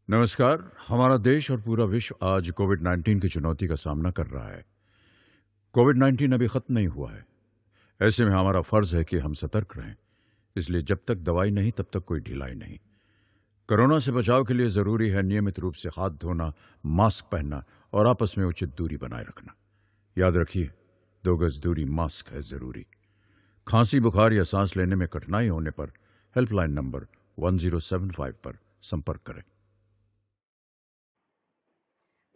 नमस्कार। हमारा देश और पूरा विश्व आज कोविड-19 की चुनौती का सामना कर रहा है। कोविड-19 अभी खत्म नहीं हुआ है। ऐसे में हमारा फर्ज है कि हम सतर्क रहें। इसलिए जब तक दवाई नहीं तब तक कोई ढिलाई नहीं। कोरोना से बचाव के लिए जरूरी है नियमित रूप से हाथ धोना, मास्क पहनना और आपस में उचित दूरी बनाए रखना। याद रखिए, 2 गज दूरी मास्क है जरूरी। खांसी, बुखार या सांस लेने में कठिनाई होने पर हेल्पलाइन नंबर 1075 पर संपर्क करें।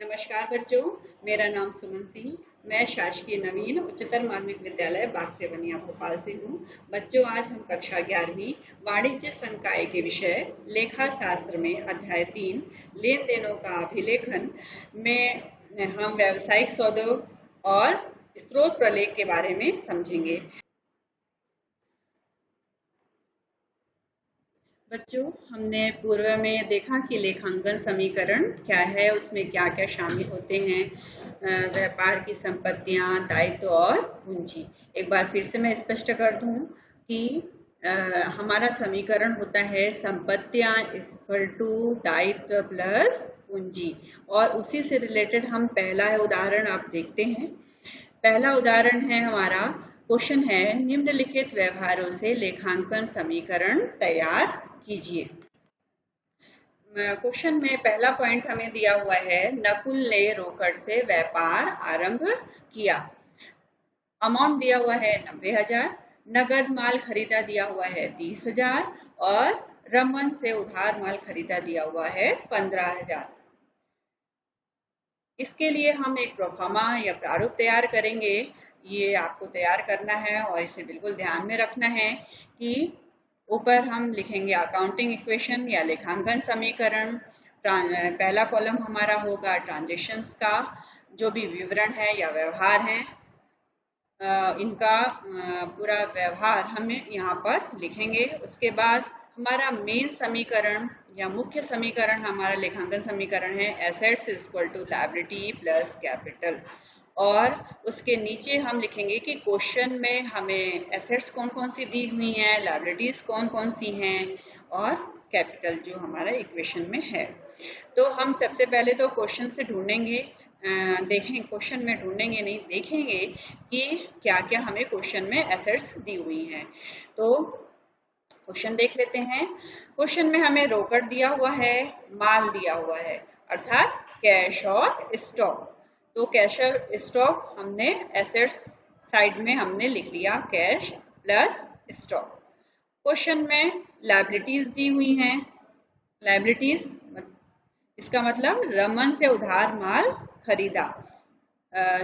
नमस्कार बच्चों, मेरा नाम सुमन सिंह। मैं शासकीय नवीन उच्चतर माध्यमिक विद्यालय बागसे बनिया भोपाल से हूँ। बच्चों, आज हम कक्षा 11वीं वाणिज्य संकाय के विषय लेखा शास्त्र में अध्याय 3 लेन देनों का अभिलेखन में हम व्यावसायिक सौदों और स्रोत प्रलेख के बारे में समझेंगे। बच्चों, हमने पूर्व में देखा कि लेखांकन समीकरण क्या है, उसमें क्या क्या शामिल होते हैं। व्यापार की संपत्तियां, दायित्व और पूंजी। एक बार फिर से मैं स्पष्ट कर दूं कि हमारा समीकरण होता है संपत्तियां इक्वल टू दायित्व प्लस पूंजी, और उसी से रिलेटेड हम पहला उदाहरण आप देखते हैं। पहला उदाहरण है हमारा, क्वेश्चन है निम्नलिखित व्यवहारों से लेखांकन समीकरण तैयार कीजिए। क्वेश्चन में पहला पॉइंट हमें दिया हुआ है, नकुल ने रोकड़ से व्यापार आरंभ किया। अमाउंट दिया हुआ है 90,000, नगद माल खरीदा दिया हुआ है 30,000 और रमन से उधार माल खरीदा दिया हुआ है 15,000। इसके लिए हम एक प्रोफार्मा या प्रारूप तैयार करेंगे। ये आपको तैयार करना है और इसे बिल्कुल ध्यान में रखना है कि ऊपर हम लिखेंगे अकाउंटिंग इक्वेशन या लेखांकन समीकरण। पहला कॉलम हमारा होगा ट्रांजेक्शन्स का, जो भी विवरण है या व्यवहार है, इनका पूरा व्यवहार हमें यहाँ पर लिखेंगे। उसके बाद हमारा मेन समीकरण या मुख्य समीकरण, हमारा लेखांकन समीकरण है assets equal to liability plus capital. और उसके नीचे हम लिखेंगे कि क्वेश्चन में हमें एसेट्स कौन कौन सी दी हुई हैं, लायबिलिटीज कौन कौन सी हैं, और कैपिटल जो हमारा इक्वेशन में है। तो हम सबसे पहले तो क्वेश्चन से ढूंढेंगे, देखें, क्वेश्चन में ढूंढेंगे नहीं, देखेंगे कि क्या क्या हमें क्वेश्चन में एसेट्स दी हुई हैं। तो क्वेश्चन देख लेते हैं। क्वेश्चन में हमें रोकड़ दिया हुआ है, माल दिया हुआ है, अर्थात कैश और स्टॉक। तो कैश और स्टॉक हमने एसेट्स साइड में हमने लिख लिया, कैश प्लस स्टॉक। क्वेश्चन में लायबिलिटीज दी हुई हैं। लायबिलिटीज इसका मतलब रमन से उधार माल खरीदा।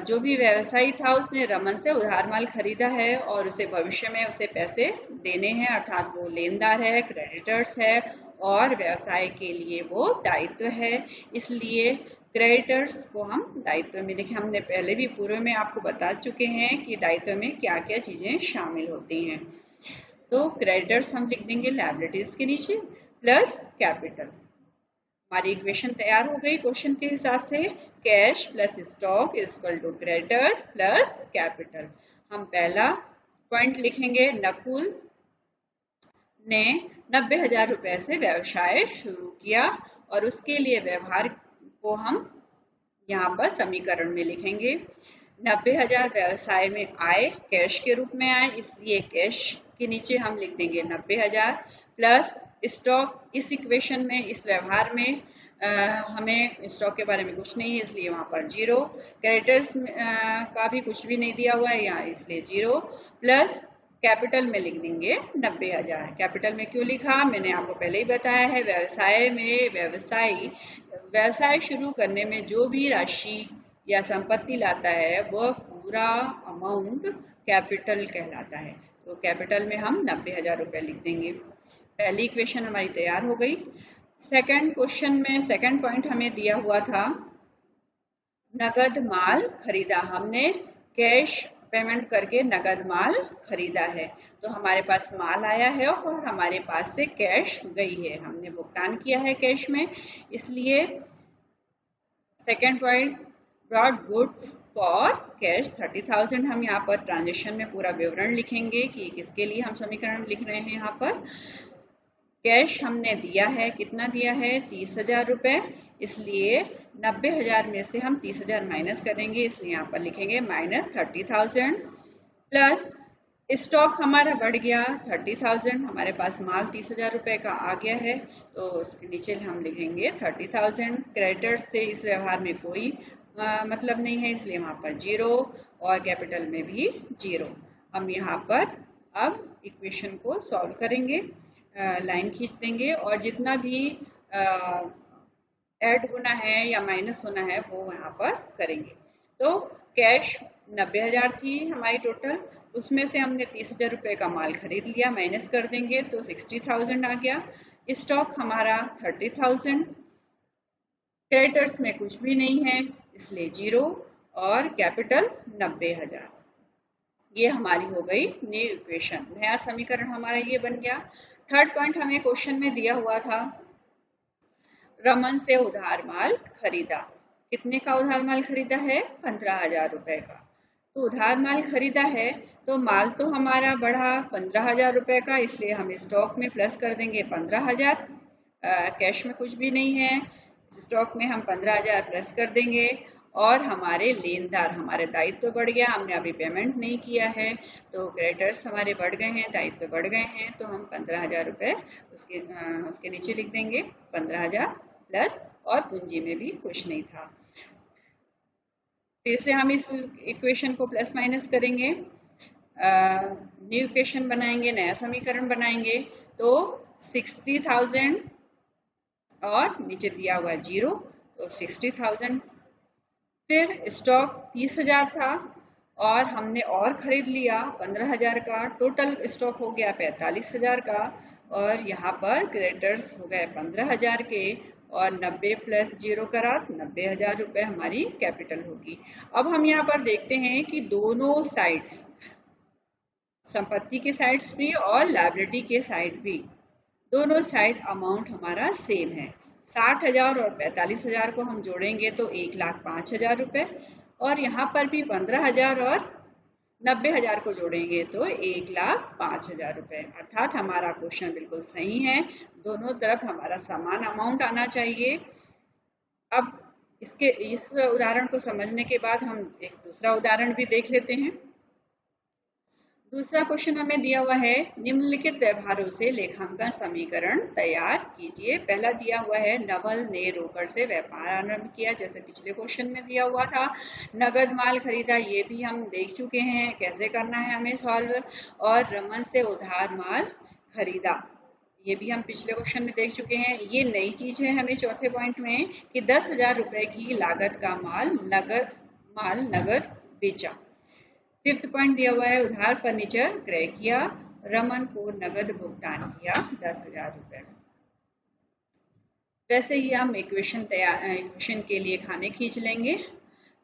जो भी व्यवसायी था उसने रमन से उधार माल खरीदा है और उसे भविष्य में उसे पैसे देने हैं, अर्थात वो लेनदार है, क्रेडिटर्स है, और व्यवसाय के लिए वो दायित्व है। इसलिए क्रेडिटर्स को हम दायित्व में लिखें। हमने पहले भी पूर्व में आपको बता चुके हैं कि दायित्व में क्या क्या चीजें शामिल होती हैं। तो क्रेडिटर्स हम लिख देंगे लायबिलिटीज के नीचे प्लस कैपिटल। हमारी इक्वेशन तैयार हो गई क्वेश्चन के हिसाब से, cash plus stock equal to creditors plus capital. हम पहला पॉइंट लिखेंगे, नकुल ने 90,000 रुपए से व्यवसाय शुरू किया और उसके लिए व्यवहार को हम यहाँ पर समीकरण में लिखेंगे। 90,000 व्यवसाय में आए, कैश के रूप में आए, इसलिए कैश के नीचे हम लिख देंगे 90,000 प्लस स्टॉक। इस इक्वेशन में, इस व्यवहार में हमें स्टॉक के बारे में कुछ नहीं है, इसलिए वहां पर 0। क्रेडिटर्स का भी कुछ भी नहीं दिया हुआ है यहाँ, इसलिए 0 प्लस कैपिटल में लिख देंगे 90,000। कैपिटल में क्यों लिखा, मैंने आपको पहले ही बताया है। व्यवसाय में व्यवसाय शुरू करने में जो भी राशि या संपत्ति लाता है वह पूरा अमाउंट कैपिटल कहलाता है। तो कैपिटल में हम 90,000 रुपए लिख देंगे। पहली इक्वेशन हमारी तैयार हो गई। सेकंड क्वेश्चन में सेकंड पॉइंट हमें दिया हुआ था, नगद माल खरीदा। हमने कैश पेमेंट करके नगद माल खरीदा है। तो हमारे पास माल आया है और हमारे पास से कैश गई है, हमने भुगतान किया है कैश में। इसलिए second point, brought goods for cash 30,000। हम यहाँ पर ट्रांजेक्शन में पूरा विवरण लिखेंगे कि किसके लिए हम समीकरण लिख रहे हैं यहाँ पर। कैश हमने दिया है, कितना दिया है 30,000 रुपये, इसलिए 90,000 में से हम 30,000 माइनस करेंगे, इसलिए यहाँ पर लिखेंगे -30,000 प्लस स्टॉक हमारा बढ़ गया 30,000, हमारे पास माल 30,000 रुपये का आ गया है, तो उसके नीचे हम लिखेंगे 30,000। क्रेडिटर्स से इस व्यवहार में कोई मतलब नहीं है, इसलिए वहाँ पर 0 और कैपिटल में भी 0। हम यहाँ पर अब इक्वेशन को सॉल्व करेंगे, लाइन खींच देंगे और जितना भी ऐड होना है या माइनस होना है वो यहाँ पर करेंगे। तो कैश 90,000 थी हमारी टोटल, उसमें से हमने 30,000 रुपये का माल खरीद लिया, माइनस कर देंगे तो 60,000 आ गया। स्टॉक हमारा 30,000, क्रेडिटर्स में कुछ भी नहीं है इसलिए 0 और कैपिटल 90,000। ये हमारी हो गई न्यू इक्वेशन, नया समीकरण हमारा ये बन गया। थर्ड पॉइंट हमें क्वेश्चन में दिया हुआ था, रमन से उधार माल खरीदा। कितने का उधार माल खरीदा है 15,000 रुपए का। तो उधार माल खरीदा है तो माल तो हमारा बढ़ा 15,000 रुपए का, इसलिए हम स्टॉक में प्लस कर देंगे 15,000। कैश में कुछ भी नहीं है, स्टॉक में हम 15,000 प्लस कर देंगे और हमारे लेनदार, हमारे दायित्व तो बढ़ गया, हमने अभी पेमेंट नहीं किया है तो क्रेडिटर्स हमारे बढ़ गए हैं, दायित्व तो बढ़ गए हैं, तो हम 15,000 रुपये उसके नीचे लिख देंगे 15,000 प्लस, और पूंजी में भी कुछ नहीं था। फिर से हम इस इक्वेशन को प्लस माइनस करेंगे, न्यू इक्वेशन बनाएंगे, नया समीकरण बनाएंगे। तो 60,000 और नीचे दिया हुआ 0, तो 60,000। फिर स्टॉक 30,000 था और हमने और खरीद लिया 15,000 का, टोटल स्टॉक हो गया 45,000 का, और यहाँ पर क्रेडिटर्स हो गए 15,000 के, और 90 प्लस 0 करा 90,000 रुपये हमारी कैपिटल होगी। अब हम यहाँ पर देखते हैं कि दोनों साइड्स, संपत्ति के साइड्स भी और लायबिलिटी के साइड भी, दोनों साइड अमाउंट हमारा सेम है। 60,000 और 45,000 को हम जोड़ेंगे तो 1,05,000 रुपये, और यहाँ पर भी 15,000 और 90,000 को जोड़ेंगे तो 1,05,000 रुपये। अर्थात हमारा क्वेश्चन बिल्कुल सही है, दोनों तरफ हमारा समान अमाउंट आना चाहिए। अब इस उदाहरण को समझने के बाद हम एक दूसरा उदाहरण भी देख लेते हैं। दूसरा क्वेश्चन हमें दिया हुआ है, निम्नलिखित व्यवहारों से लेखांकन समीकरण तैयार कीजिए। पहला दिया हुआ है, नवल ने रोकड़ से व्यापार आरंभ किया, जैसे पिछले क्वेश्चन में दिया हुआ था। नगद माल खरीदा, ये भी हम देख चुके हैं कैसे करना है हमें सॉल्व। और रमन से उधार माल खरीदा, ये भी हम पिछले क्वेश्चन में देख चुके हैं। ये नई चीज है हमें चौथे पॉइंट में कि 10,000 रुपए की लागत का माल नगद बेचा। फिफ्थ पॉइंट दिया हुआ है, उधार फर्नीचर क्रय किया, रमन को नगद भुगतान किया 10,000 रुपए। वैसे ही हम इक्वेशन के लिए खाने खींच लेंगे।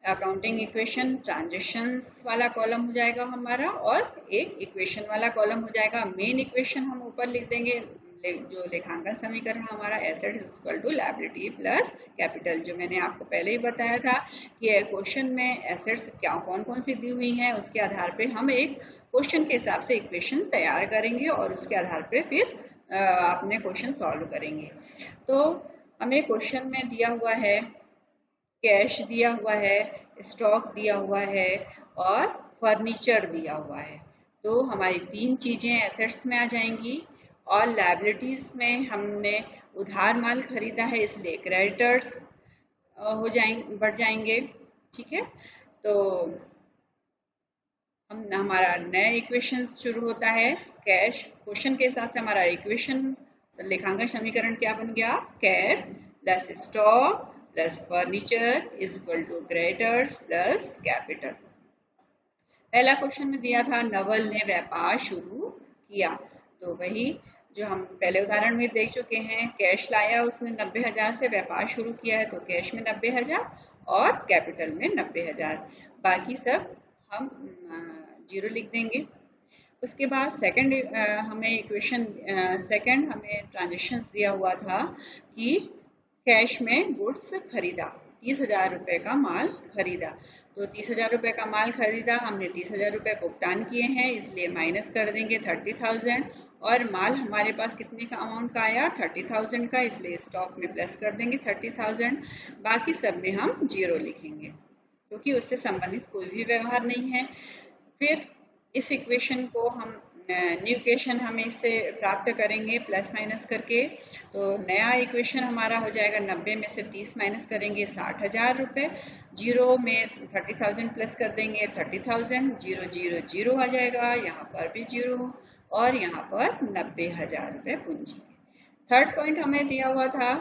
अकाउंटिंग इक्वेशन ट्रांजेक्शन्स वाला कॉलम हो जाएगा हमारा, और एक इक्वेशन वाला कॉलम हो जाएगा। मेन इक्वेशन हम ऊपर लिख देंगे, जो लेखांकन समीकरण हमारा asset is equal to liability plus capital, जो मैंने आपको पहले ही बताया था कि क्वेश्चन में एसेट्स क्या कौन कौन सी दी हुई हैं, उसके आधार पे हम एक क्वेश्चन के हिसाब से इक्वेशन तैयार करेंगे और उसके आधार पे फिर अपने क्वेश्चन सॉल्व करेंगे। तो हमें क्वेश्चन में दिया हुआ है, कैश दिया हुआ है, स्टॉक दिया हुआ है और फर्नीचर दिया हुआ है। तो हमारी तीन चीजें एसेट्स में आ जाएंगी, और लायबिलिटीज में हमने उधार माल खरीदा है इसलिए क्रेडिटर्स बढ़ जाएंगे। ठीक है, तो हमारा नया इक्वेशन शुरू होता है। कैश क्वेश्चन के हिसाब से हमारा इक्वेशन लेखांकन समीकरण क्या बन गया, cash plus stock plus furniture is equal to creditors plus capital. पहला क्वेश्चन में दिया था, नवल ने व्यापार शुरू किया, तो वही जो हम पहले उदाहरण में देख चुके हैं, कैश लाया उसने 90,000 से व्यापार शुरू किया है, तो कैश में 90,000 और कैपिटल में 90,000, बाकी सब हम 0 लिख देंगे। उसके बाद सेकंड हमें इक्वेशन सेकंड हमें ट्रांजेक्शन दिया हुआ था कि कैश में गुड्स खरीदा, 30,000 रुपये का माल खरीदा, तो 30,000 रुपये का माल खरीदा, हमने 30,000 रुपये भुगतान किए हैं इसलिए माइनस कर देंगे 30,000, और माल हमारे पास कितने का अमाउंट का आया 30,000 का, इसलिए स्टॉक में प्लस कर देंगे 30,000। बाकी सब में हम 0 लिखेंगे क्योंकि उससे संबंधित कोई भी व्यवहार नहीं है। फिर इस इक्वेशन को हम न्यू इक्वेशन हम इससे प्राप्त करेंगे प्लस माइनस करके। तो नया इक्वेशन हमारा हो जाएगा 90 में से 30 माइनस करेंगे 60,000 रुपये, 0 में 30,000 प्लस कर देंगे 30,000, 0 0 0 आ जाएगा, यहाँ पर भी 0 और यहाँ पर 90,000 रुपये पूंजी। थर्ड पॉइंट हमें दिया हुआ था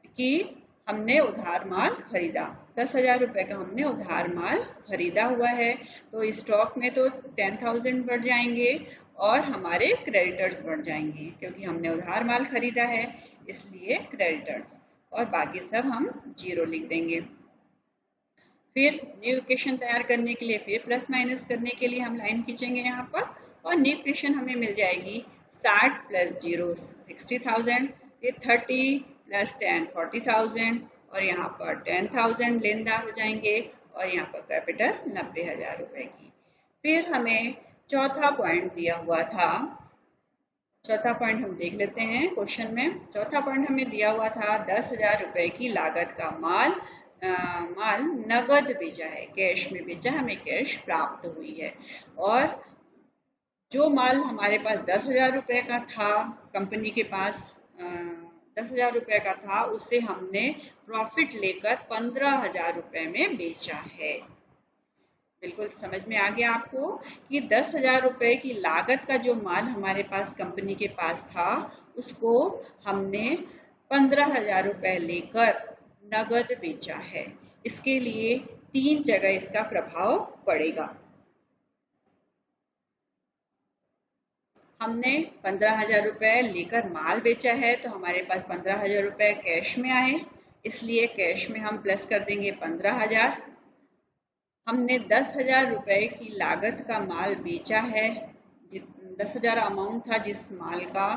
कि हमने उधार माल खरीदा, 10,000 रुपये का हमने उधार माल खरीदा हुआ है। तो स्टॉक में तो 10,000 बढ़ जाएंगे और हमारे क्रेडिटर्स बढ़ जाएंगे क्योंकि हमने उधार माल खरीदा है, इसलिए क्रेडिटर्स, और बाकी सब हम 0 लिख देंगे। फिर न्यू इक्वेशन तैयार करने के लिए फिर प्लस माइनस करने के लिए हम लाइन खींचेंगे यहाँ पर, और न्यू इक्वेशन हमें मिल जाएगी 60 प्लस 0 60,000, फिर 30 प्लस 10 40,000 और यहाँ पर 10,000 लेनदार हो जाएंगे और यहाँ पर कैपिटल 90,000 रुपये की। फिर हमें चौथा पॉइंट दिया हुआ था, चौथा पॉइंट हम देख लेते हैं क्वेश्चन में। चौथा पॉइंट हमें दिया हुआ था 10,000 रुपये की लागत का माल नगद बेचा है, कैश में बेचा, हमें कैश प्राप्त हुई है। और जो माल हमारे पास 10,000 रुपये का था, कंपनी के पास 10,000 रुपये का था, उसे हमने प्रॉफिट लेकर 15,000 रुपये में बेचा है। बिल्कुल समझ में आ गया आपको कि 10,000 रुपये की लागत का जो माल हमारे पास कंपनी के पास था, उसको हमने 15,000 रुपये लेकर नगद बेचा है। इसके लिए 3 जगह इसका प्रभाव पड़ेगा। हमने 15,000 रुपये लेकर माल बेचा है तो हमारे पास 15,000 रुपये कैश में आए, इसलिए कैश में हम प्लस कर देंगे 15,000। हमने 10,000 रुपये की लागत का माल बेचा है, 10,000 अमाउंट था जिस माल का,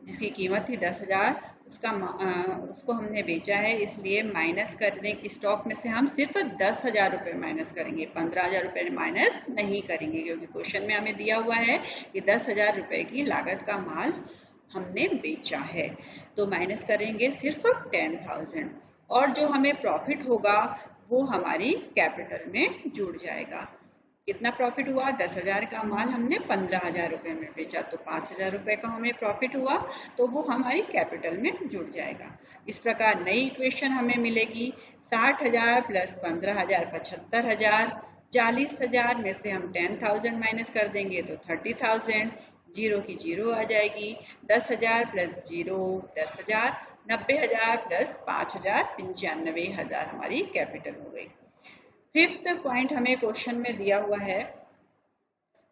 जिसकी कीमत थी 10,000, उसको हमने बेचा है, इसलिए माइनस करने की स्टॉक में से हम सिर्फ 10,000 रुपये माइनस करेंगे, 15,000 रुपये माइनस नहीं करेंगे क्योंकि क्वेश्चन में हमें दिया हुआ है कि 10,000 रुपये की लागत का माल हमने बेचा है। तो माइनस करेंगे सिर्फ 10,000 और जो हमें प्रॉफिट होगा वो हमारी कैपिटल में जुड़ जाएगा। कितना प्रॉफिट हुआ, 10,000 का माल हमने 15,000 रुपये में बेचा तो 5,000 रुपये का हमें प्रॉफिट हुआ, तो वो हमारी कैपिटल में जुड़ जाएगा। इस प्रकार नई इक्वेशन हमें मिलेगी 60,000 प्लस 15,000 75,000, 40,000 में से हम 10,000 माइनस कर देंगे तो 30,000, 0 की 0 आ जाएगी, 10,000 प्लस 0 10,000, 90,000 प्लस 5,000 95,000 हमारी कैपिटल हो गई। फिफ्थ पॉइंट हमें क्वेश्चन में दिया हुआ है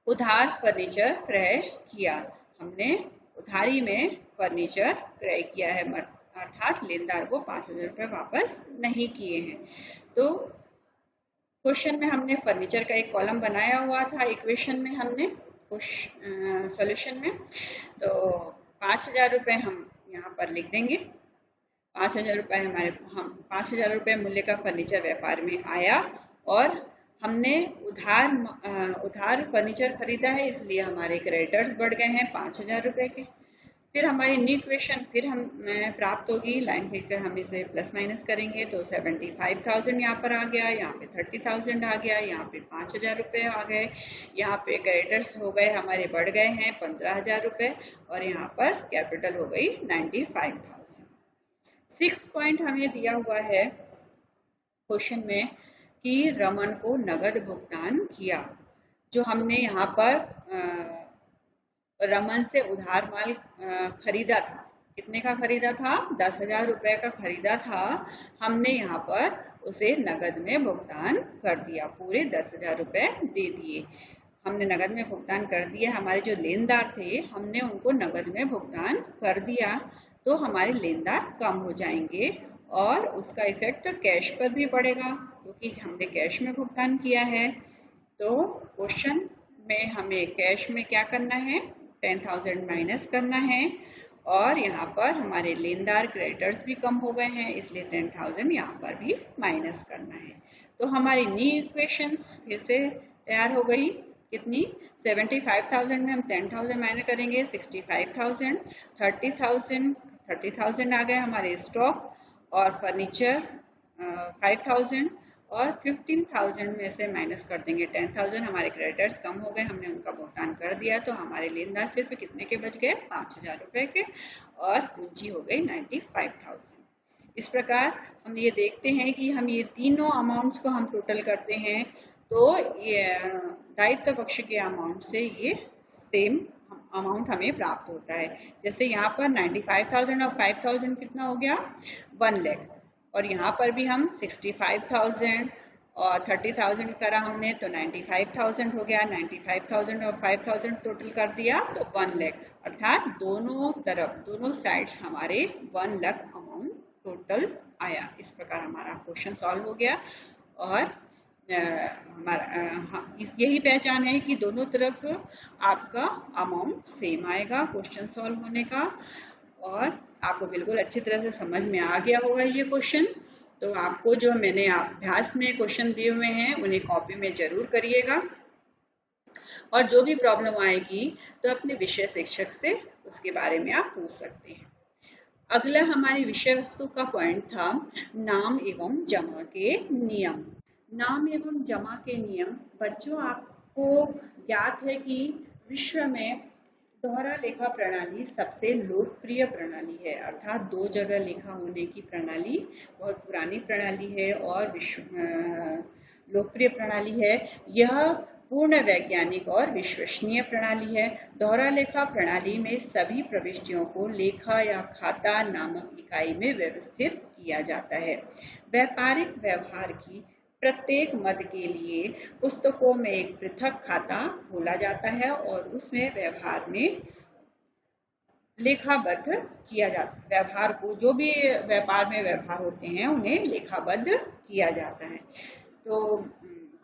उधार फर्नीचर क्रय किया। हमने उधारी में फर्नीचर क्रय किया है, अर्थात लेनदार को 5,000 रुपये वापस नहीं किए हैं। तो क्वेश्चन में हमने फर्नीचर का एक कॉलम बनाया हुआ था, इक्वेशन में हमने सॉल्यूशन में, तो 5,000 रुपये हम यहाँ पर लिख देंगे। 5,000 रुपये हम 5,000 रुपये मूल्य का फर्नीचर व्यापार में आया और हमने उधार फर्नीचर खरीदा है, इसलिए हमारे क्रेडिटर्स बढ़ गए हैं 5,000 रुपये के। फिर हमारी न्यू इक्वेशन फिर हम प्राप्त होगी, लाइन खींचकर हम इसे प्लस माइनस करेंगे तो 75,000 यहाँ पर आ गया, यहाँ पे 30,000 आ गया, यहाँ पे 5,000 रुपये आ गए, यहाँ पे क्रेडिटर्स हो गए हमारे बढ़ गए हैं 15,000 रुपये और यहाँ पर कैपिटल हो गई 95,000। 6 पॉइंट हमें दिया हुआ है क्वेश्चन में कि रमन को नगद भुगतान किया। जो हमने यहाँ पर रमन से उधार माल खरीदा था, कितने का खरीदा था, 10,000 रुपये का खरीदा था, हमने यहाँ पर उसे नगद में भुगतान कर दिया, पूरे 10,000 रुपये दे दिए, हमने नगद में भुगतान कर दिया। हमारे जो लेनदार थे हमने उनको नगद में भुगतान कर दिया, तो हमारे लेनदार कम हो जाएंगे और उसका इफेक्ट कैश पर भी पड़ेगा क्योंकि हमने कैश में भुगतान किया है। तो क्वेश्चन में हमें कैश में क्या करना है, 10,000 माइनस करना है और यहाँ पर हमारे लेनदार क्रेडिटर्स भी कम हो गए हैं, इसलिए 10,000 यहाँ पर भी माइनस करना है। तो हमारी न्यू इक्वेशंस फिर से तैयार हो गई। कितनी 75,000 में हम 10,000 माइनस करेंगे 65,000, 30,000 आ गए हमारे स्टॉक और फर्नीचर 5,000 और 15,000 में से माइनस कर देंगे 10,000। हमारे क्रेडिटर्स कम हो गए, हमने उनका भुगतान कर दिया, तो हमारे लेनदार सिर्फ कितने के बच गए 5,000 रुपए के और पूंजी हो गई 95,000। इस प्रकार हम ये देखते हैं कि हम ये तीनों अमाउंट्स को हम टोटल करते हैं तो ये दायित्व पक्ष के अमाउंट से ये सेम अमाउंट हमें प्राप्त होता है। जैसे यहाँ पर 95,000 और 5,000 कितना हो गया 1 लाख, और यहाँ पर भी हम 65,000 और 30,000 करा हमने तो 95,000 हो गया। 95,000 और 5,000 टोटल कर दिया तो 1 लाख, अर्थात दोनों तरफ दोनों साइड्स हमारे 1 लाख अमाउंट टोटल आया। इस प्रकार हमारा क्वेश्चन सॉल्व हो गया और हमारा यही पहचान है कि दोनों तरफ आपका अमाउंट सेम आएगा क्वेश्चन सॉल्व होने का, और आपको बिल्कुल अच्छी तरह से समझ में आ गया होगा ये क्वेश्चन। तो आपको जो मैंने अभ्यास में क्वेश्चन दिए हुए हैं उन्हें कॉपी में जरूर करिएगा, और जो भी प्रॉब्लम आएगी तो अपने विषय शिक्षक से उसके बारे में आप पूछ सकते हैं। अगला हमारी विषय वस्तु का पॉइंट था नाम एवं जमा के नियम। नाम एवं जमा के नियम बच्चों, आपको ज्ञात है कि विश्व में दोहरा लेखा प्रणाली सबसे लोकप्रिय प्रणाली है, अर्थात 2 जगह लेखा होने की प्रणाली बहुत पुरानी प्रणाली है और लोकप्रिय प्रणाली है। यह पूर्ण वैज्ञानिक और विश्वसनीय प्रणाली है। दोहरा लेखा प्रणाली में सभी प्रविष्टियों को लेखा या खाता नामक इकाई में व्यवस्थित किया जाता है। व्यापारिक व्यवहार की प्रत्येक मद के लिए पुस्तकों में एक पृथक खाता खोला जाता है और उसमें व्यवहार में लेखाबद्ध किया जाता है। व्यवहार को जो भी व्यापार में व्यवहार होते हैं उन्हें लेखाबद्ध किया जाता है। तो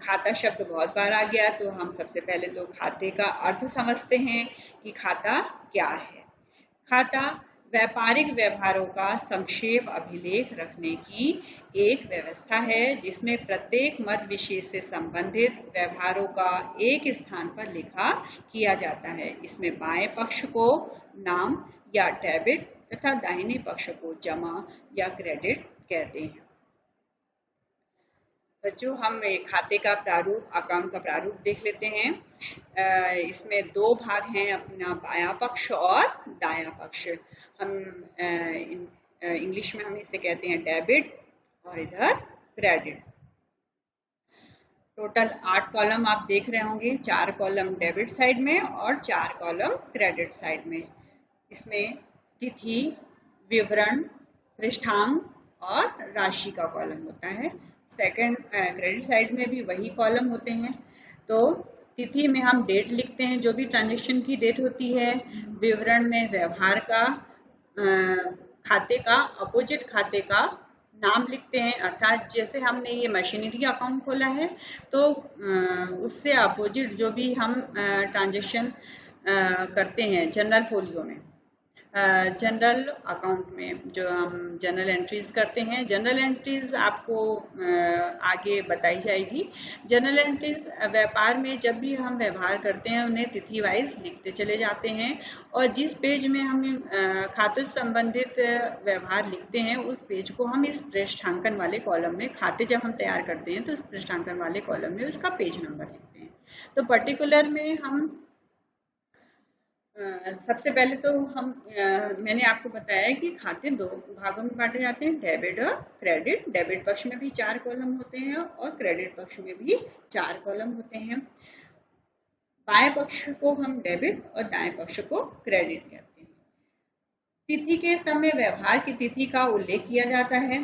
खाता शब्द बहुत बार आ गया, तो हम सबसे पहले तो खाते का अर्थ समझते हैं कि खाता क्या है। खाता व्यापारिक व्यवहारों का संक्षेप अभिलेख रखने की एक व्यवस्था है जिसमें प्रत्येक मद विशेष से संबंधित व्यवहारों का एक स्थान पर लिखा किया जाता है। इसमें बाएं पक्ष को नाम या डेबिट तथा दाहिने पक्ष को जमा या क्रेडिट कहते हैं। बच्चों, हम खाते का प्रारूप, अकाउंट का प्रारूप देख लेते हैं। इसमें 2 भाग हैं, अपना बायां पक्ष और दायां पक्ष। हम इंग्लिश में हम इसे कहते हैं डेबिट और इधर क्रेडिट। टोटल 8 कॉलम आप देख रहे होंगे, 4 कॉलम डेबिट साइड में और 4 कॉलम क्रेडिट साइड में। इसमें तिथि, विवरण, पृष्ठांक और राशि का कॉलम होता है। सेकंड क्रेडिट साइड में भी वही कॉलम होते हैं। तो तिथि में हम डेट लिखते हैं, जो भी ट्रांजैक्शन की डेट होती है। विवरण में व्यवहार का, खाते का, अपोजिट खाते का नाम लिखते हैं, अर्थात जैसे हमने ये मशीनरी अकाउंट खोला है तो उससे अपोजिट जो भी हम ट्रांजैक्शन करते हैं जनरल फोलियो में, जनरल अकाउंट में जो हम जनरल एंट्रीज करते हैं, जनरल एंट्रीज आपको आगे बताई जाएगी। जनरल एंट्रीज व्यापार में जब भी हम व्यवहार करते हैं उन्हें तिथि वाइज लिखते चले जाते हैं, और जिस पेज में हम खातों से संबंधित व्यवहार लिखते हैं उस पेज को हम इस पृष्ठांकन वाले कॉलम में, खाते जब हम तैयार करते हैं तो इस पृष्ठांकन वाले कॉलम में उसका पेज नंबर लिखते हैं। तो पर्टिकुलर में हम सबसे पहले तो हम मैंने आपको बताया कि खाते 2 भागों में बांटे जाते हैं, डेबिट और क्रेडिट। डेबिट पक्ष में भी 4 कॉलम होते हैं और क्रेडिट पक्ष में भी 4 कॉलम होते हैं। बाएं पक्ष को हम डेबिट और दाएं पक्ष को क्रेडिट कहते हैं। तिथि के स्तंभ में व्यवहार की तिथि का उल्लेख किया जाता है।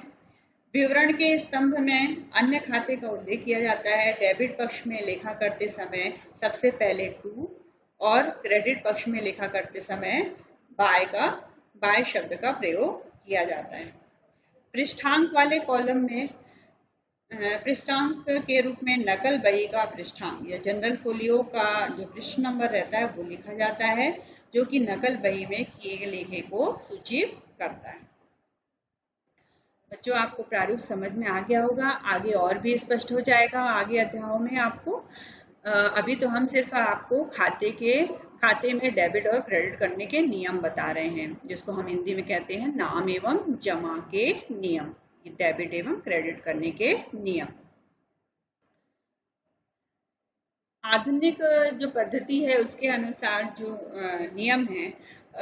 विवरण के स्तंभ में अन्य खाते का उल्लेख किया जाता है। डेबिट पक्ष में लेखा करते समय सबसे पहले टू और क्रेडिट पक्ष में लेखा करते समय बाय शब्द का प्रयोग किया जाता है। पृष्ठांक वाले कॉलम में पृष्ठांक के रूप में नकल बही का पृष्ठांक या जनरल फोलियो का जो पृष्ठ नंबर रहता है वो लिखा जाता है, जो कि नकल बही में किए गए लेखे को सूचित करता है। बच्चों, आपको प्रारूप समझ में आ गया होगा, आगे और भी स्पष्ट हो जाएगा आगे अध्यायों में आपको। अभी तो हम सिर्फ आपको खाते में डेबिट और क्रेडिट करने के नियम बता रहे हैं, जिसको हम हिंदी में कहते हैं नाम एवं जमा के नियम, डेबिट एवं क्रेडिट करने के नियम। आधुनिक जो पद्धति है उसके अनुसार जो नियम है,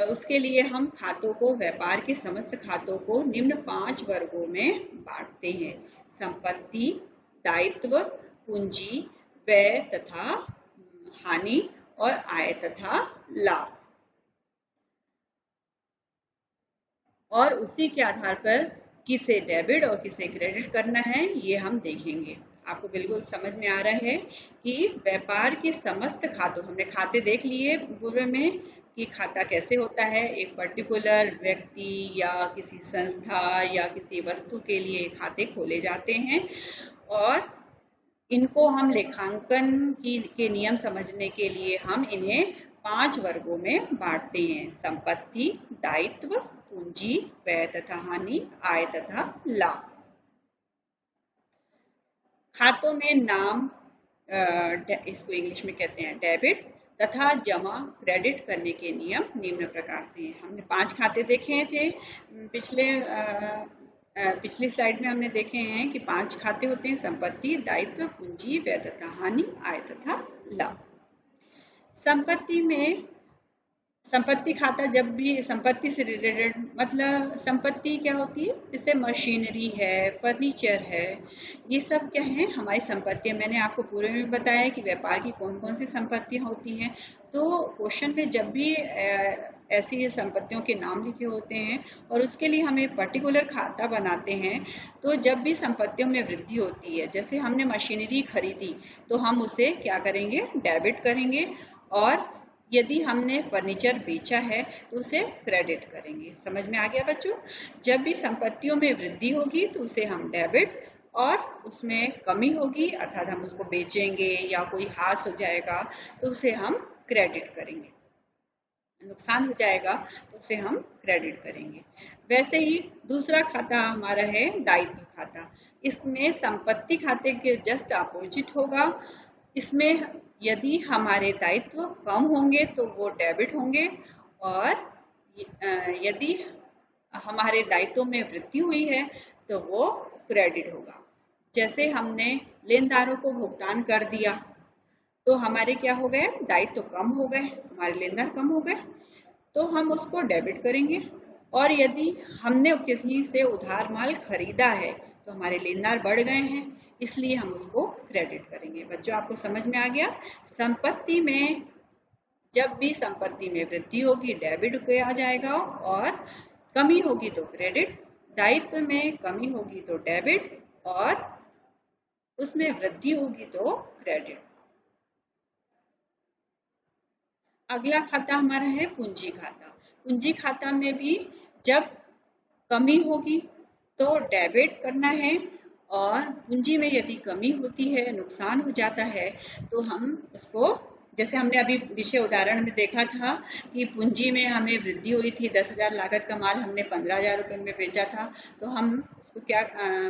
उसके लिए हम खातों को, व्यापार के समस्त खातों को निम्न 5 वर्गों में बांटते हैं: संपत्ति, दायित्व, पूंजी, व्यय तथा हानि और आय तथा लाभ। और उसी के आधार पर किसे डेबिट और किसे क्रेडिट करना है ये हम देखेंगे। आपको बिल्कुल समझ में आ रहा है कि व्यापार के समस्त खातों, हमने खाते देख लिए पूर्व में कि खाता कैसे होता है। एक पर्टिकुलर व्यक्ति या किसी संस्था या किसी वस्तु के लिए खाते खोले जाते हैं और इनको हम लेखांकन के नियम समझने के लिए हम इन्हें 5 वर्गों में बांटते हैं: संपत्ति, दायित्व, पूंजी, व्यय तथा हानि, आय तथा लाभ। खातों में नाम, इसको इंग्लिश में कहते हैं डेबिट, तथा जमा क्रेडिट करने के नियम निम्न प्रकार से हैं। हमने 5 खाते देखे थे पिछली स्लाइड में, हमने देखे हैं कि 5 खाते होते हैं: संपत्ति, दायित्व, पूंजी, व्यय तथा हानि, आय तथा लाभ। संपत्ति खाता जब भी संपत्ति से रिलेटेड, मतलब संपत्ति क्या होती है, जैसे मशीनरी है, फर्नीचर है, ये सब क्या है हमारी संपत्ति है। मैंने आपको पूरे में बताया कि व्यापार की कौन कौन सी संपत्तियां होती हैं। तो क्वेश्चन में जब भी ऐसी संपत्तियों के नाम लिखे होते हैं और उसके लिए हमें पर्टिकुलर खाता बनाते हैं, तो जब भी संपत्तियों में वृद्धि होती है, जैसे हमने मशीनरी खरीदी तो हम उसे क्या करेंगे, डेबिट करेंगे। और यदि हमने फर्नीचर बेचा है तो उसे क्रेडिट करेंगे। समझ में आ गया बच्चों? जब भी संपत्तियों में वृद्धि होगी तो उसे हम डेबिट, और उसमें कमी होगी अर्थात हम उसको बेचेंगे या कोई हास हो जाएगा तो उसे हम क्रेडिट करेंगे, नुकसान हो जाएगा तो उसे हम क्रेडिट करेंगे। वैसे ही दूसरा खाता हमारा है दायित्व खाता। इसमें संपत्ति खाते के जस्ट अपोजिट होगा। इसमें यदि हमारे दायित्व कम होंगे तो वो डेबिट होंगे, और यदि हमारे दायित्व में वृद्धि हुई है तो वो क्रेडिट होगा। जैसे हमने लेनदारों को भुगतान कर दिया तो हमारे क्या हो गए, दायित्व कम हो गए, हमारे लेनदार कम हो गए, तो हम उसको डेबिट करेंगे। और यदि हमने किसी से उधार माल खरीदा है तो हमारे लेनदार बढ़ गए हैं, इसलिए हम उसको क्रेडिट करेंगे। बच्चों आपको समझ में आ गया? संपत्ति में जब भी संपत्ति में वृद्धि होगी डेबिट किया जाएगा, और कमी होगी तो क्रेडिट। दायित्व में कमी होगी तो डेबिट, और उसमें वृद्धि होगी तो क्रेडिट। अगला खाता हमारा है पूंजी खाता। पूंजी खाता में भी जब कमी होगी तो डेबिट करना है, और पूंजी में यदि कमी होती है, नुकसान हो जाता है, तो हम उसको, जैसे हमने अभी विषय उदाहरण में देखा था कि पूंजी में हमें वृद्धि हुई थी, 10,000 लागत का माल हमने 15,000 रुपये में बेचा था, तो हम उसको क्या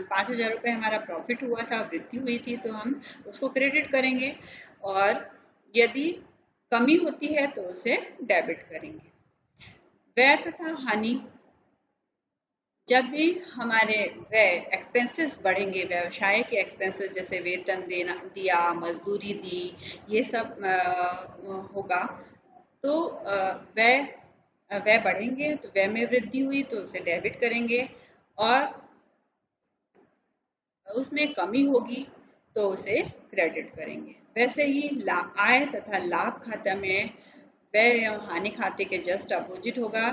5,000 रुपये हमारा प्रॉफिट हुआ था, वृद्धि हुई थी, तो हम उसको क्रेडिट करेंगे। और यदि कमी होती है तो उसे डेबिट करेंगे। व्यय तथा हानि, जब भी हमारे व्यय एक्सपेंसेस बढ़ेंगे, व्यवसाय के एक्सपेंसेस जैसे वेतन दिया, मजदूरी दी, ये सब होगा, तो व्यय बढ़ेंगे, तो व्यय में वृद्धि हुई तो उसे डेबिट करेंगे, और उसमें कमी होगी तो उसे क्रेडिट करेंगे। वैसे ही आय तथा लाभ खाता में व्यय एवं हानि खाते के जस्ट अपोजिट होगा,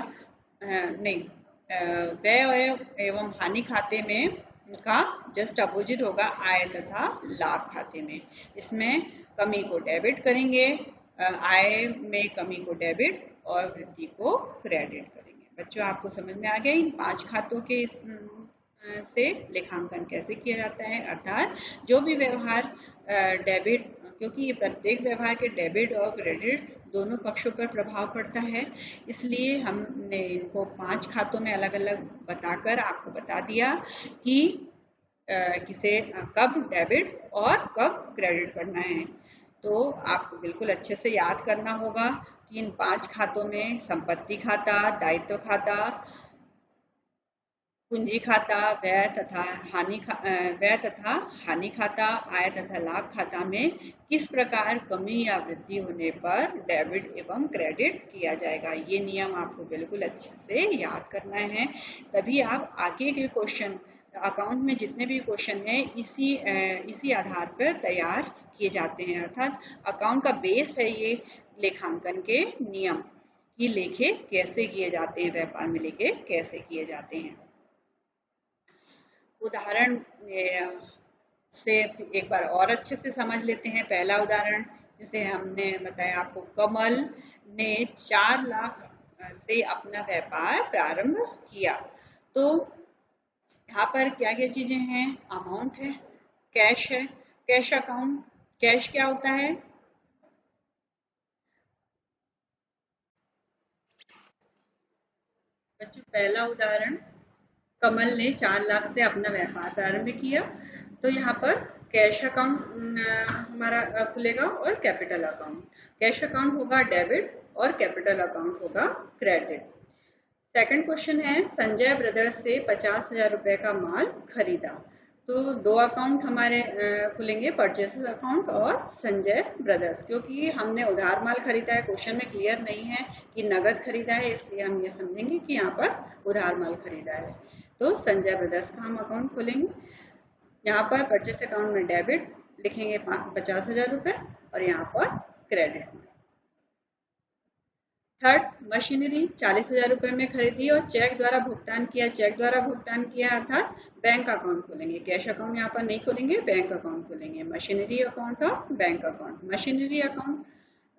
व्यय एवं हानि खाते में का जस्ट अपोजिट होगा आय तथा लाभ खाते में। इसमें कमी को डेबिट करेंगे, आय में कमी को डेबिट और वृद्धि को क्रेडिट करेंगे। बच्चों आपको समझ में आ गया इन 5 खातों के से लेखांकन कैसे किया जाता है, अर्थात जो भी व्यवहार डेबिट, क्योंकि प्रत्येक व्यवहार के डेबिट और क्रेडिट दोनों पक्षों पर प्रभाव पड़ता है, इसलिए हमने इनको 5 खातों में अलग अलग बताकर आपको बता दिया कि किसे कब डेबिट और कब क्रेडिट करना है। तो आपको बिल्कुल अच्छे से याद करना होगा कि इन 5 खातों में संपत्ति खाता, दायित्व खाता, पूंजी खाता, व्यय तथा हानि खाता, आय तथा लाभ खाता में किस प्रकार कमी या वृद्धि होने पर डेबिट एवं क्रेडिट किया जाएगा। ये नियम आपको बिल्कुल अच्छे से याद करना है, तभी आप आगे के क्वेश्चन अकाउंट में जितने भी क्वेश्चन हैं इसी आधार पर तैयार किए जाते हैं। अर्थात अकाउंट का बेस है ये लेखांकन के नियम कि लेखे कैसे किए जाते हैं, व्यापार में लेखे कैसे किए जाते हैं। उदाहरण से एक बार और अच्छे से समझ लेते हैं। पहला उदाहरण जैसे हमने बताया आपको, कमल ने 4 लाख से अपना व्यापार प्रारंभ किया। तो यहाँ पर क्या क्या चीजें हैं, अमाउंट है, कैश है, कैश अकाउंट। कैश क्या होता है, बच्चों पहला उदाहरण, कमल ने 4 लाख से अपना व्यापार प्रारंभ किया। तो यहाँ पर कैश अकाउंट हमारा खुलेगा और कैपिटल अकाउंट। कैश अकाउंट होगा डेबिट और कैपिटल अकाउंट होगा क्रेडिट। सेकंड क्वेश्चन है, संजय ब्रदर्स से 50,000 रुपए का माल खरीदा। तो 2 अकाउंट हमारे खुलेंगे, परचेसेस अकाउंट और संजय ब्रदर्स। क्योंकि हमने उधार माल खरीदा है, क्वेश्चन में क्लियर नहीं है कि नगद खरीदा है, इसलिए हम ये समझेंगे कि यहाँ पर उधार माल खरीदा है। तो संजय ब्रदर्स का हम अकाउंट खोलेंगे। यहाँ पर परचेस अकाउंट में डेबिट लिखेंगे 50,000 रुपए और यहाँ पर क्रेडिट में। थर्ड, मशीनरी 40,000 रुपए में खरीदी और चेक द्वारा भुगतान किया। चेक द्वारा भुगतान किया अर्थात बैंक अकाउंट खोलेंगे, कैश अकाउंट यहाँ पर नहीं खोलेंगे, बैंक अकाउंट खोलेंगे। मशीनरी अकाउंट और बैंक अकाउंट। मशीनरी अकाउंट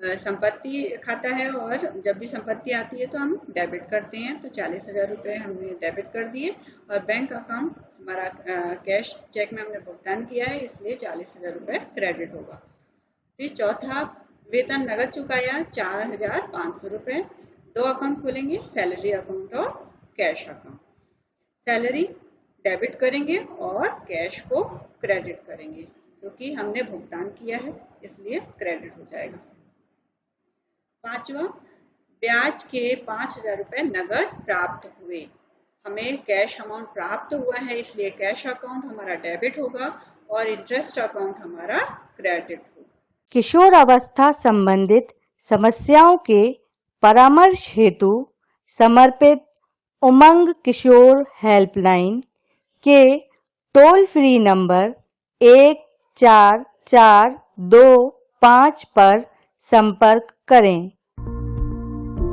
संपत्ति खाता है और जब भी संपत्ति आती है तो हम डेबिट करते हैं। तो 40,000 रुपये हमने डेबिट कर दिए। और बैंक अकाउंट हमारा कैश चेक में हमने भुगतान किया है, इसलिए 40,000 रुपये क्रेडिट होगा। फिर चौथा, वेतन नगद चुकाया 4,500 रुपये। 2 अकाउंट खोलेंगे, सैलरी अकाउंट और कैश अकाउंट। सैलरी डेबिट करेंगे और कैश को क्रेडिट करेंगे, क्योंकि हमने भुगतान किया है इसलिए क्रेडिट हो जाएगा। पांचवा, ब्याज के 5,000 रुपये नगद प्राप्त हुए। हमें कैश अमाउंट प्राप्त हुआ है इसलिए कैश अकाउंट हमारा डेबिट होगा और इंटरेस्ट अकाउंट हमारा क्रेडिट होगा। किशोर अवस्था संबंधित समस्याओं के परामर्श हेतु समर्पित उमंग किशोर हेल्पलाइन के टोल फ्री नंबर 144225 पर संपर्क करें।